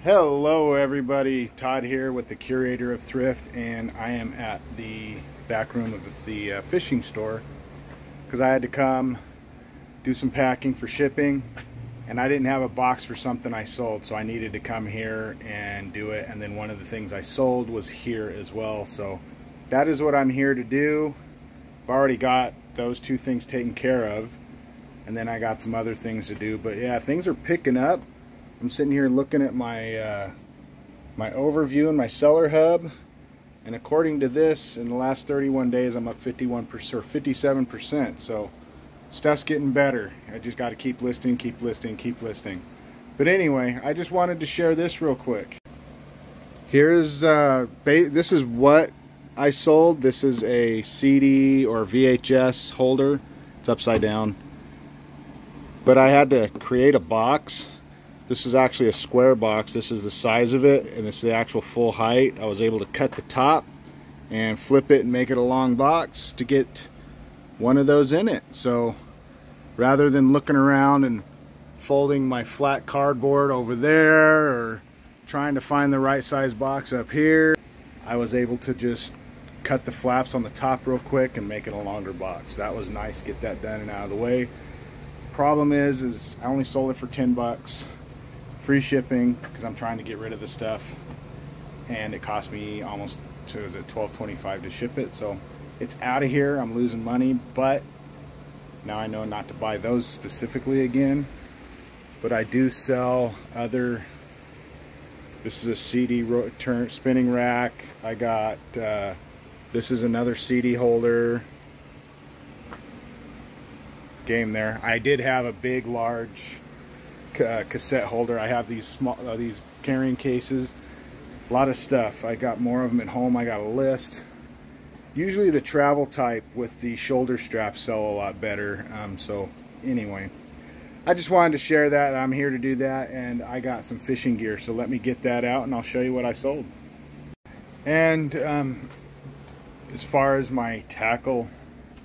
Hello everybody, Todd here with the Curator of Thrift, and I am at the back room of the fishing store because I had to come do some packing for shipping, and I didn't have a box for something I sold, so I needed to come here and do it. And then one of the things I sold was here as well, so that is what I'm here to do. I've already got those two things taken care of, and then I got some other things to do. But yeah, things are picking up. I'm sitting here looking at my my overview and my seller hub, and according to this, in the last 31 days I'm up 51% or 57%, so stuff's getting better. I just got to keep listing, keep listing, keep listing. But anyway, I just wanted to share this real quick. Here's this is what I sold. This is a CD or VHS holder. It's upside down, but I had to create a box. This is actually a square box. This is the size of it, and it's the actual full height. I was able to cut the top and flip it and make it a long box to get one of those in it. So rather than looking around and folding my flat cardboard over there or trying to find the right size box up here, I was able to just cut the flaps on the top real quick and make it a longer box. That was nice, get that done and out of the way. Problem is I only sold it for 10 bucks. Free shipping, because I'm trying to get rid of the stuff, and it cost me almost $12.25 to ship it. So it's out of here. I'm losing money, but now I know not to buy those specifically again. But I do sell other. This is a CD spinning rack. I got this is another CD holder. Game there. I did have a big, large cassette holder. I have these small these carrying cases, a lot of stuff. I got more of them at home. I got a list. Usually the travel type with the shoulder straps sell a lot better. So anyway, I just wanted to share that. I'm here to do that, and I got some fishing gear, so let me get that out and I'll show you what I sold. And as far as my tackle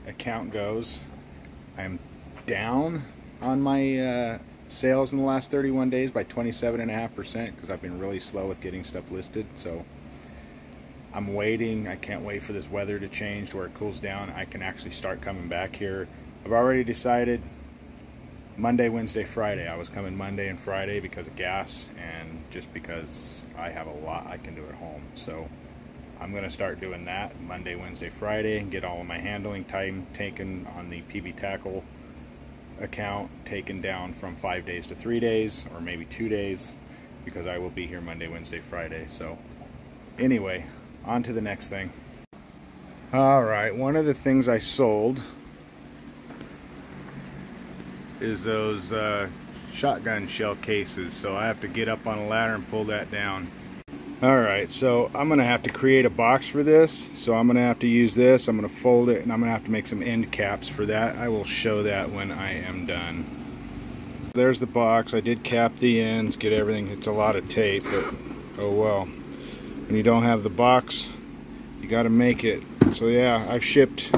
account goes, I'm down on my sales in the last 31 days by 27.5% because I've been really slow with getting stuff listed. So I'm waiting. I can't wait for this weather to change to where it cools down. I can actually start coming back here. I've already decided Monday, Wednesday, Friday. I was coming Monday and Friday because of gas and just because I have a lot I can do at home. So I'm going to start doing that Monday, Wednesday, Friday, and get all of my handling time taken on the PB Tackle account taken down from 5 days to 3 days, or maybe 2 days, because I will be here Monday, Wednesday, Friday. So anyway, on to the next thing. Alright, one of the things I sold is those shotgun shell cases, so I have to get up on a ladder and pull that down. Alright, so I'm going to have to create a box for this, so I'm going to have to use this. I'm going to fold it, and I'm going to have to make some end caps for that. I will show that when I am done. There's the box. I did cap the ends, get everything. It's a lot of tape, but oh well. When you don't have the box, you got to make it. So yeah, I've shipped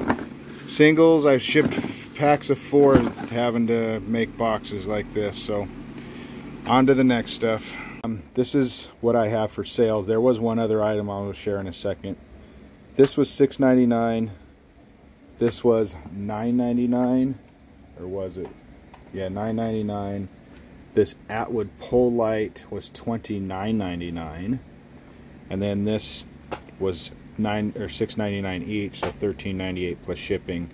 singles. I've shipped packs of 4 having to make boxes like this. So on to the next stuff. This is what I have for sales. There was one other item I will share in a second. This was $6.99. This was $9.99, or was it? Yeah, $9.99. This Atwood pole light was $29.99, and then this was $6.99 each, so $13.98 plus shipping.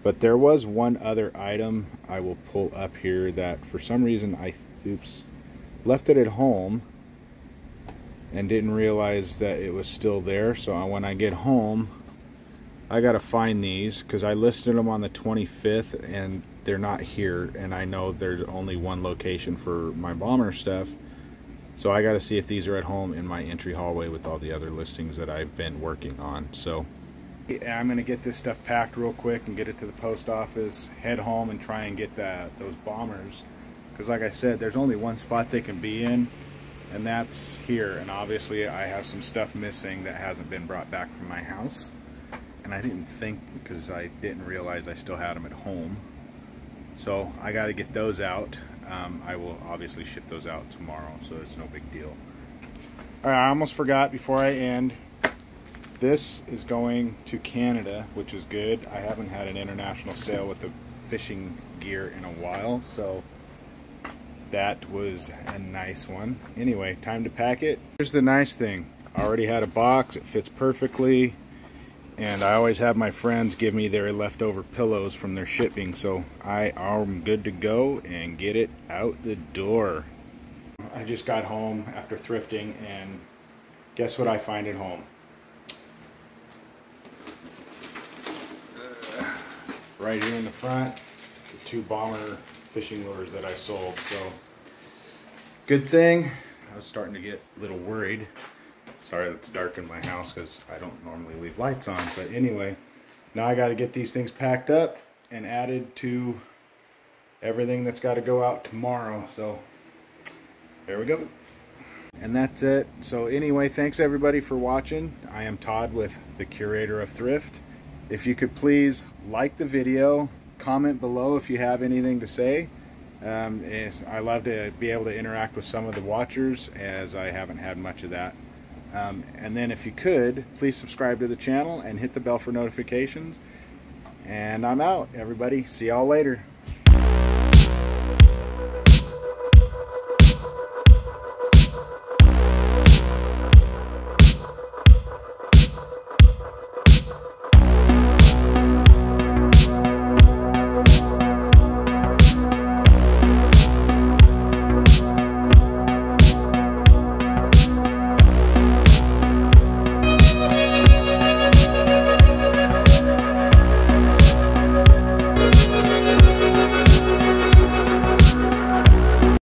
But there was one other item I will pull up here that for some reason I left it at home and didn't realize that it was still there. So when I get home, I gotta find these because I listed them on the 25th and they're not here, and I know there's only one location for my bomber stuff, so I gotta see if these are at home in my entry hallway with all the other listings that I've been working on. So yeah, I'm gonna get this stuff packed real quick and get it to the post office, head home and try and get those bombers. Because like I said, there's only one spot they can be in, and that's here. And obviously I have some stuff missing that hasn't been brought back from my house. And I didn't think, because I didn't realize I still had them at home. So I got to get those out. I will obviously ship those out tomorrow, so it's no big deal. Alright, I almost forgot before I end. This is going to Canada, which is good. I haven't had an international sale with the fishing gear in a while, so that was a nice one. Anyway, time to pack it. Here's the nice thing. I already had a box. It fits perfectly. And I always have my friends give me their leftover pillows from their shipping, so I am good to go and get it out the door. I just got home after thrifting, and guess what I find at home? Right here in the front, the 2 bomber fishing lures that I sold. So good thing. I was starting to get a little worried. Sorry it's dark in my house because I don't normally leave lights on, but anyway, now I got to get these things packed up and added to everything that's got to go out tomorrow. So there we go. And that's it. So anyway, thanks everybody for watching. I am Todd with the Curator of Thrift. If you could please like the video, comment below if you have anything to say. I love to be able to interact with some of the watchers, as I haven't had much of that. And then if you could, please subscribe to the channel and hit the bell for notifications. And I'm out, everybody. See y'all later.